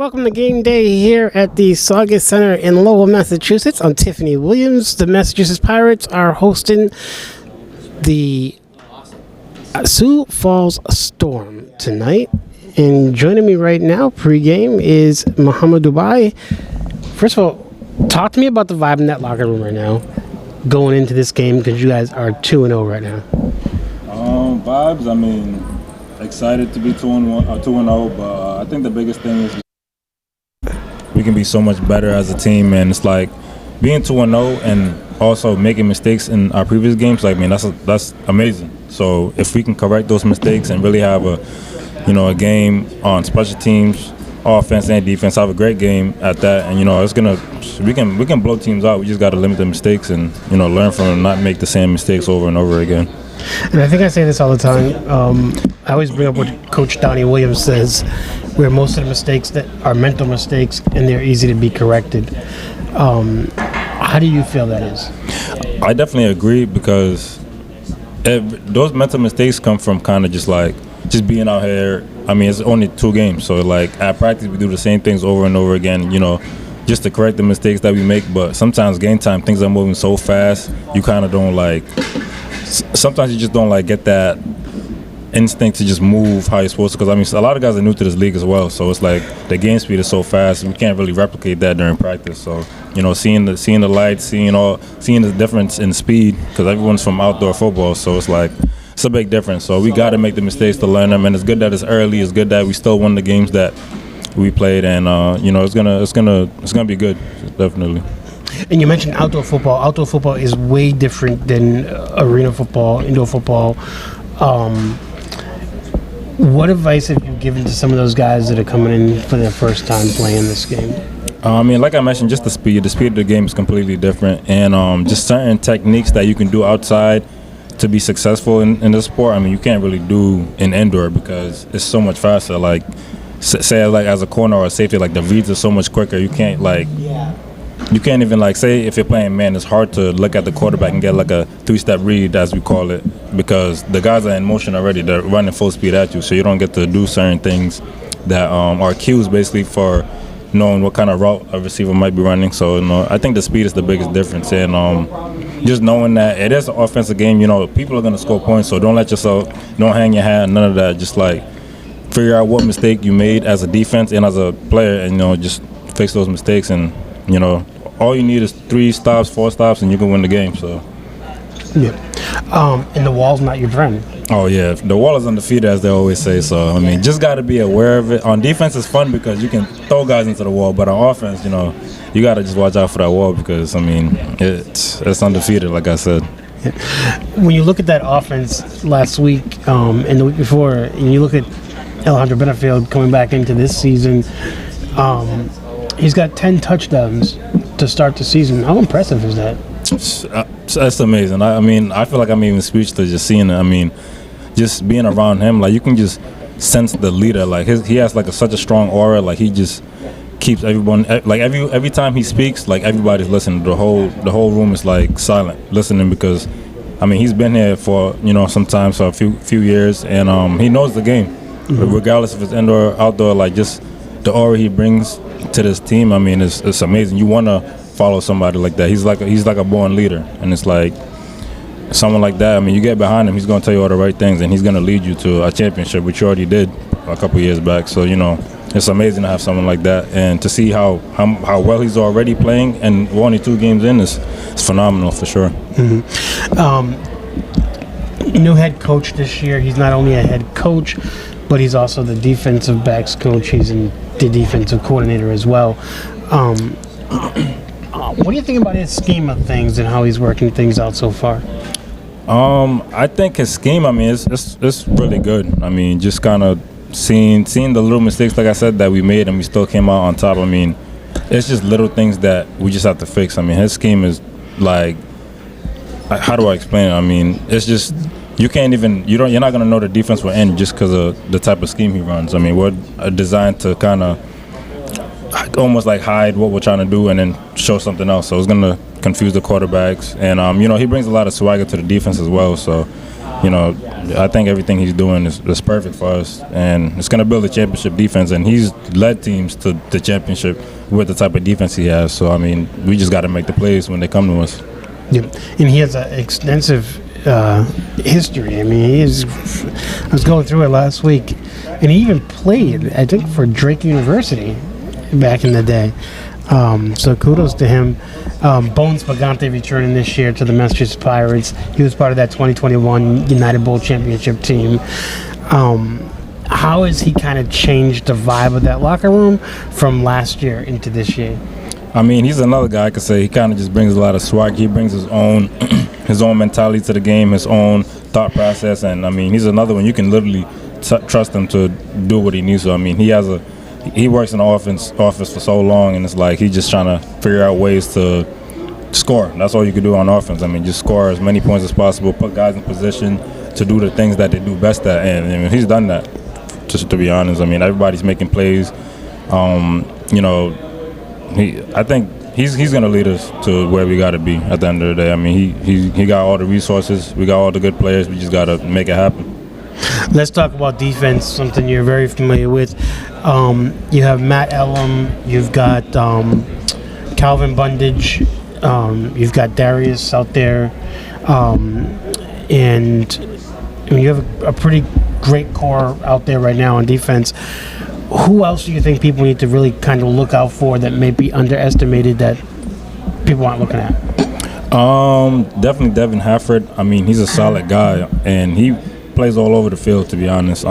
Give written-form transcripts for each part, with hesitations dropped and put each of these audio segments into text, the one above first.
welcome to Game Day here at the Saugus Center in Lowell, Massachusetts. I'm Tiffany Williams. The Massachusetts Pirates are hosting the Sioux Falls Storm tonight. And joining me right now, pregame, is Momodou Mbye. First of all, talk to me about the vibe in that locker room right now, going into this game, because you guys are 2-0 right now. Vibes, I mean, excited to be 2-0, but I think the biggest thing is we can be so much better as a team, and it's like being 2-0 and also making mistakes in our previous games. Like, I mean, that's amazing. So if we can correct those mistakes and really have a game on special teams, offense and defense, have a great game at that, and we can blow teams out. We just got to limit the mistakes and learn from them, not make the same mistakes over and over again. And I think I say this all the time. I always bring up what Coach Donnie Williams says, where most of the mistakes that are mental mistakes and they're easy to be corrected. How do you feel that is? I definitely agree, because those mental mistakes come from kind of just being out here. I mean, it's only 2 games, so like at practice we do the same things over and over again, just to correct the mistakes that we make. But sometimes game time, things are moving so fast, you kind of don't sometimes you just don't get that instinct to just move how you're supposed to. Because I mean, a lot of guys are new to this league as well, so it's like the game speed is so fast, we can't really replicate that during practice. So seeing the lights, seeing the difference in speed, because everyone's from outdoor football, so it's a big difference. So we got to make the mistakes to learn them, and it's good that it's early. It's good that we still won the games that we played, and it's gonna be good, definitely. And you mentioned outdoor football. Outdoor football is way different than arena football, indoor football. What advice have you given to some of those guys that are coming in for their first time playing this game? I mean, like I mentioned, just the speed of the game is completely different, and just certain techniques that you can do outside to be successful in this sport. I mean, you can't really do in indoor because it's so much faster. Like, say as a corner or a safety, the reads are so much quicker. You can't You can't even say if you're playing man, it's hard to look at the quarterback and get a 3-step read, as we call it, because the guys are in motion already. They're running full speed at you, so you don't get to do certain things that are cues basically for knowing what kind of route a receiver might be running. So I think the speed is the biggest difference, and just knowing that it is an offensive game. People are going to score points, so don't hang your hat, none of that. Just figure out what mistake you made as a defense and as a player, and just fix those mistakes. And all you need is 3 stops, 4 stops, and you can win the game. So yeah, and the wall's not your friend. Oh yeah, the wall is undefeated, as they always say. So I mean, just got to be aware of it. On defense, it's fun because you can throw guys into the wall, but on offense, you got to just watch out for that wall, because I mean, it's undefeated, like I said. When you look at that offense last week and the week before, and you look at Alejandro Benefield coming back into this season, he's got 10 touchdowns to start the season. How impressive is that? That's amazing. I mean, I feel like I'm even speechless just seeing it. I mean, just being around him, you can just sense the leader. He has such a strong aura. He just keeps everyone every time he speaks, everybody's listening. The whole room is silent listening, because I mean, he's been here for sometimes for a few years, and he knows the game. Mm-hmm. Regardless if it's indoor or outdoor, just the aura he brings to this team, I mean, it's amazing. You want to follow somebody like that. He's like a born leader, and it's someone like that. I mean, you get behind him, he's going to tell you all the right things, and he's going to lead you to a championship, which you already did a couple years back. So it's amazing to have someone like that, and to see how well he's already playing, and we're only 2 games in, is phenomenal for sure. Mm-hmm. New head coach this year. He's not only a head coach, but he's also the defensive backs coach. He's the defensive coordinator as well. What do you think about his scheme of things and how he's working things out so far? I think his scheme, I mean, it's really good. I mean, just kind of seeing the little mistakes, like I said, that we made, and we still came out on top. I mean, it's just little things that we just have to fix. I mean, his scheme is how do I explain it? I mean, it's just you're not gonna know the defense will end just because of the type of scheme he runs. I mean, we're designed to kind of almost hide what we're trying to do and then show something else. So it's gonna confuse the quarterbacks, and he brings a lot of swagger to the defense as well. So I think everything he's doing is perfect for us, and it's going to build a championship defense. And he's led teams to the championship with the type of defense he has. So, I mean, we just got to make the plays when they come to us. Yeah, and he has an extensive history. I mean, I was going through it last week, and he even played, I think, for Drake University back in the day. So kudos to him. Bones Pagante returning this year to the Massachusetts Pirates. He was part of that 2021 United Bowl championship team. How has he kind of changed the vibe of that locker room from last year into this year? I mean, he's another guy I could say he kind of just brings a lot of swag. He brings his own his own mentality to the game, his own thought process, and I mean, he's another one you can literally trust him to do what he needs to. I mean, he works in the office for so long, and it's like he's just trying to figure out ways to score. That's all you can do on offense. I mean, just score as many points as possible, put guys in position to do the things that they do best at, and I mean, he's done that. Just to be honest, I mean, everybody's making plays. I think he's going to lead us to where we got to be at the end of the day. I mean, he got all the resources. We got all the good players. We just got to make it happen. Let's talk about defense, something you're very familiar with. You have Matt Elam. You've got Calvin Bundage. You've got Darius out there. And I mean, you have a pretty great core out there right now on defense. Who else do you think people need to really kind of look out for that may be underestimated that people aren't looking at? Definitely Devin Hafford. I mean, he's a solid guy, and he plays all over the field, to be honest.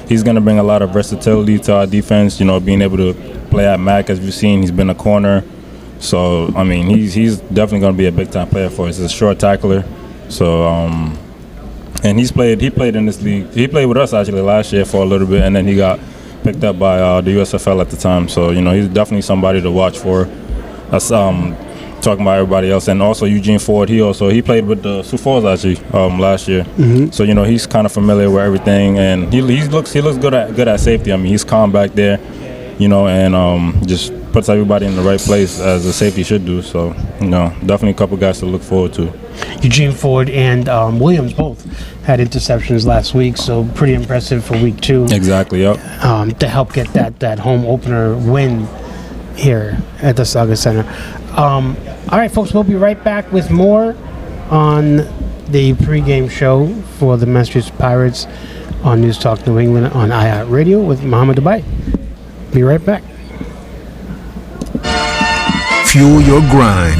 He's going to bring a lot of versatility to our defense, being able to play at Mac, as we've seen. He's been a corner. So, I mean, he's definitely going to be a big-time player for us. He's a short tackler. So, and he played in this league. He played with us, actually, last year for a little bit, and then he got picked up by the USFL at the time. So, he's definitely somebody to watch for. That's talking about everybody else. And also Eugene Ford, he played with the Sioux Falls, actually, last year. Mm-hmm. So, he's kind of familiar with everything. And he looks good at safety. I mean, he's calm back there, and just puts everybody in the right place as a safety should do. So, definitely a couple guys to look forward to. Eugene Ford and Williams both had interceptions last week, so pretty impressive for week 2. Exactly, yep. To help get that home opener win here at the Saga Center. All right, folks, we'll be right back with more on the pregame show for the Massachusetts Pirates on News Talk New England on iHeartRadio with Momodou Mbye. Be right back. Fuel your grind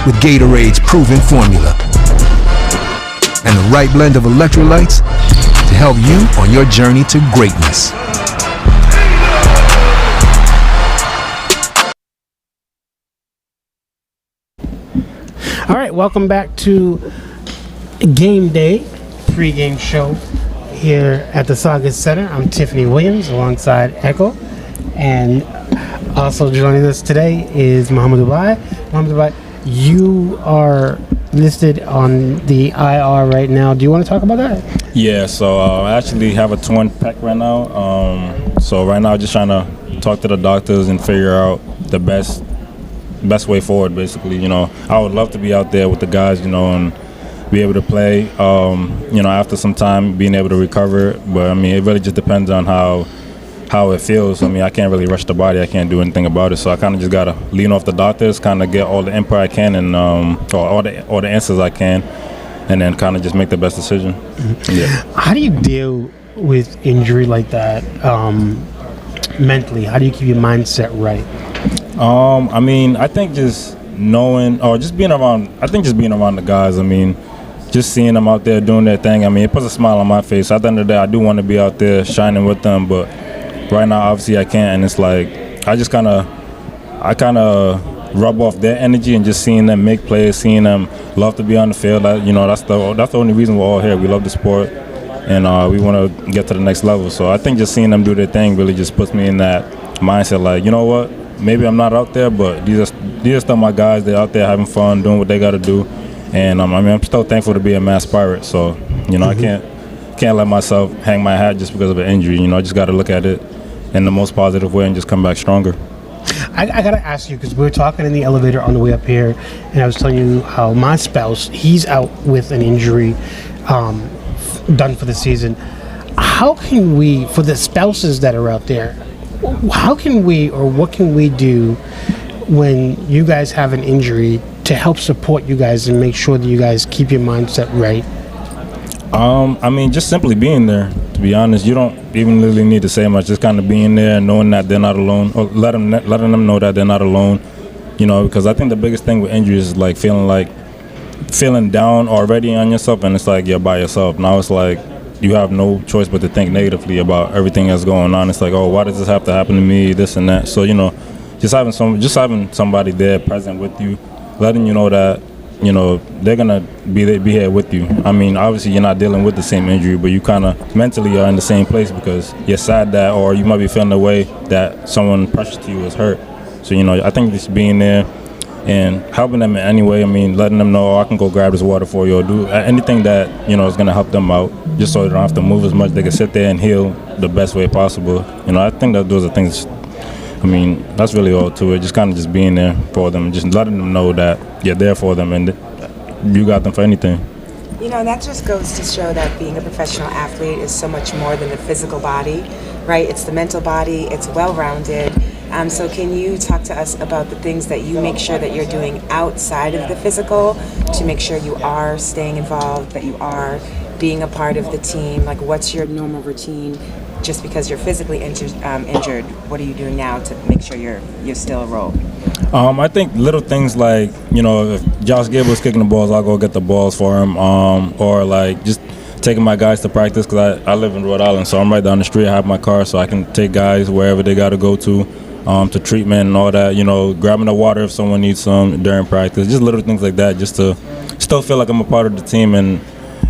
with Gatorade's proven formula and the right blend of electrolytes to help you on your journey to greatness. All right, welcome back to Gameday pregame show here at the Saga Center. I'm Tiffany Williams alongside Echo, and also joining us today is Momodou Mbye. Momodou Mbye, you are listed on the IR right now. Do you want to talk about that? Yeah, so I actually have a torn pec right now. So right now, just trying to talk to the doctors and figure out the best way forward, basically. I would love to be out there with the guys, and be able to play, after some time, being able to recover. But, I mean, it really just depends on how it feels. I mean, I can't really rush the body. I can't do anything about it. So I kind of just got to lean off the doctors, kind of get all the input I can and all the answers I can, and then kind of just make the best decision. Mm-hmm. Yeah. How do you deal with injury like that mentally? How do you keep your mindset right? I mean, I think just knowing or just being around the guys. I mean, just seeing them out there doing their thing. I mean, it puts a smile on my face. At the end of the day, I do want to be out there shining with them, but right now, obviously, I can't, and it's like I kind of rub off their energy and just seeing them make plays, seeing them love to be on the field. That's the only reason we're all here. We love the sport, and we want to get to the next level. So I think just seeing them do their thing really just puts me in that mindset. Like, you know what? Maybe I'm not out there, but these are still my guys. They're out there having fun, doing what they got to do, and I'm still thankful to be a Mass Pirate. So mm-hmm. I can't let myself hang my hat just because of an injury. I just got to look at it in the most positive way and just come back stronger. I gotta ask you, because we were talking in the elevator on the way up here, and I was telling you how my spouse, he's out with an injury, done for the season. How can we, for the spouses that are out there, how can we, or what can we do when you guys have an injury to help support you guys and make sure that you guys keep your mindset right? I mean, just simply being there. To be honest, you don't even really need to say much. Just kind of being there and knowing that they're not alone, or letting them know that they're not alone. You know, because I think the biggest thing with injuries is like feeling down already on yourself, and it's like you're by yourself. Now it's like you have no choice but to think negatively about everything that's going on. It's like, oh, why does this have to happen to me? This and that. So, you know, just having somebody there present with you, letting you know that, you know, they're gonna be here with you. I mean, obviously you're not dealing with the same injury, but you kind of mentally are in the same place because you're sad that, or you might be feeling the way that someone precious to you is hurt. So, you know, I think just being there and helping them in any way. I mean, letting them know, oh, I can go grab this water for you, or do anything that, you know, is gonna help them out, just so they don't have to move as much. They can sit there and heal the best way possible. You know, I think that those are things. I mean, that's really all to it. Just kind of just being there for them, just letting them know that you're there for them and you got them for anything. You know, that just goes to show that being a professional athlete is so much more than the physical body, right? It's the mental body. It's well-rounded. So can you talk to us about the things that you make sure that you're doing outside of the physical to make sure you are staying involved, that you are being a part of the team? Like, what's your normal routine? Just because you're physically injured, what are you doing now to make sure you're still a role? I think little things like, you know, if Josh Gable's kicking the balls, I'll go get the balls for him, or like just taking my guys to practice, because I live in Rhode Island, so I'm right down the street. I have my car, so I can take guys wherever they got to go to treatment and all that. You know, grabbing the water if someone needs some during practice, just little things like that, just to still feel like I'm a part of the team. And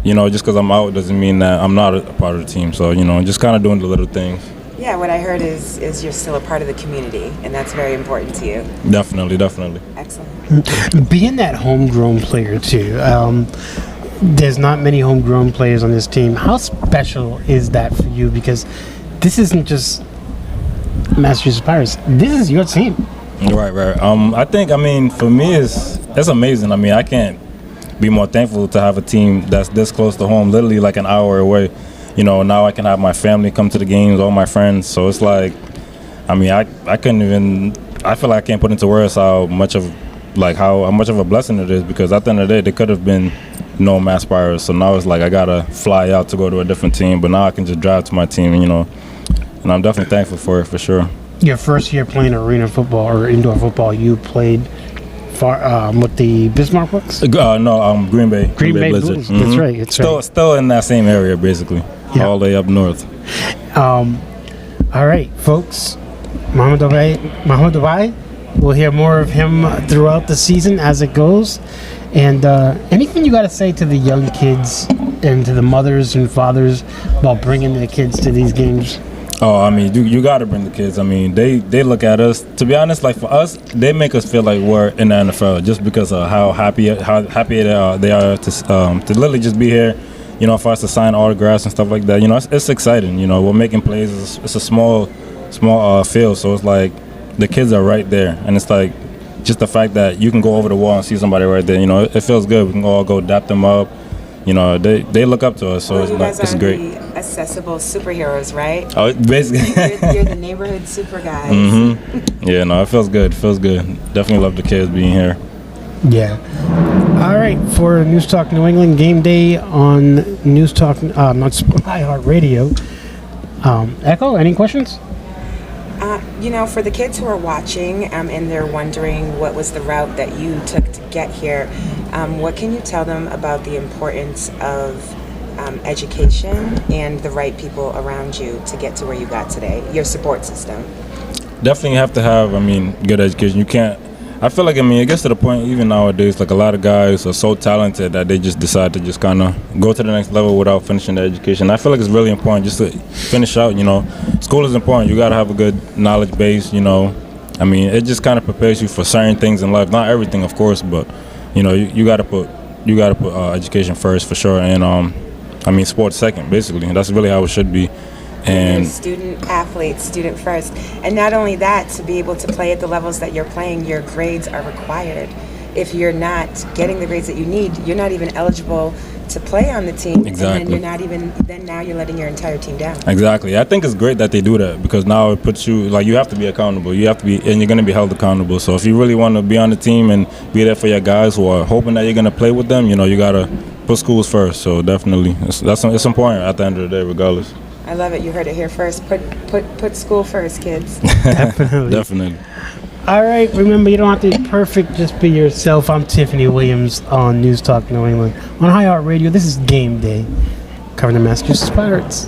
you know, just because I'm out doesn't mean that I'm not a part of the team. So, you know, just kind of doing the little things. Yeah, what I heard is you're still a part of the community, and that's very important to you. Definitely. Excellent. Being that homegrown player, too, there's not many homegrown players on this team. How special is that for you? Because this isn't just Massachusetts Pirates. This is your team. Right. I mean, for me, it's amazing. I mean, I can't be more thankful to have a team that's this close to home, literally like an hour away. You know, now I can have my family come to the games, all my friends. So it's like, I mean, I couldn't even, I feel like I can't put into words how much of a blessing it is, because at the end of the day, there could have been no Mass Pirates. So now it's like I gotta fly out to go to a different team, but now I can just drive to my team, and, you know, and I'm definitely thankful for it, for sure. Your first year playing arena football or indoor football, you played with the Bismarck Bucks? Green Bay Blizzards. Mm-hmm. That's right. Still in that same area, basically, all the way up north. All right, folks. Momodou Mbye. We'll hear more of him throughout the season as it goes. And anything you got to say to the young kids and to the mothers and fathers about bringing their kids to these games? Oh, I mean, you got to bring the kids. I mean, they look at us. To be honest, like for us, they make us feel like we're in the NFL just because of how happy they are to literally just be here. You know, for us to sign autographs and stuff like that. You know, it's exciting. You know, we're making plays. It's a small field, so it's like the kids are right there, and it's like just the fact that you can go over the wall and see somebody right there. You know, it feels good. We can all go dap them up. You know, they look up to us, so it's great. The accessible superheroes, right? Oh, basically. you're the neighborhood super guys. Mm-hmm. Yeah, no, it feels good. Definitely love the kids being here. Yeah. All right, for News Talk New England, Game Day on News Talk, not iHeartRadio. Echo, any questions? You know, for the kids who are watching and they're wondering what was the route that you took to get here, what can you tell them about the importance of education and the right people around you to get to where you got today, your support system? Definitely have to have, good education. You can't, I feel like, it gets to the point even nowadays, like a lot of guys are so talented that they just decide to just kind of go to the next level without finishing their education. I feel like it's really important just to finish out, you know. School is important. You got to have a good knowledge base, you know. It just kind of prepares you for certain things in life. Not everything, of course, but, you know, you got to put education first for sure. And, sports second, basically. That's really how it should be. And student athletes, student first. And not only that, to be able to play at the levels that you're playing, your grades are required. If you're not getting the grades that you need, you're not even eligible to play on the team. Exactly. And then you're not even, then now you're letting your entire team down. Exactly. I think it's great that they do that, because now it puts you, like, you have to be accountable. You have to be, and you're going to be held accountable. So if you really want to be on the team and be there for your guys who are hoping that you're going to play with them, you know, you got to put schools first. So definitely, it's important at the end of the day, regardless. I love it. You heard it here first. Put school first, kids. Definitely. Definitely. All right, remember, you don't have to be perfect, just be yourself. I'm Tiffany Williams on News Talk New England. On iHeartRadio, this is Game Day, covering the Massachusetts Pirates.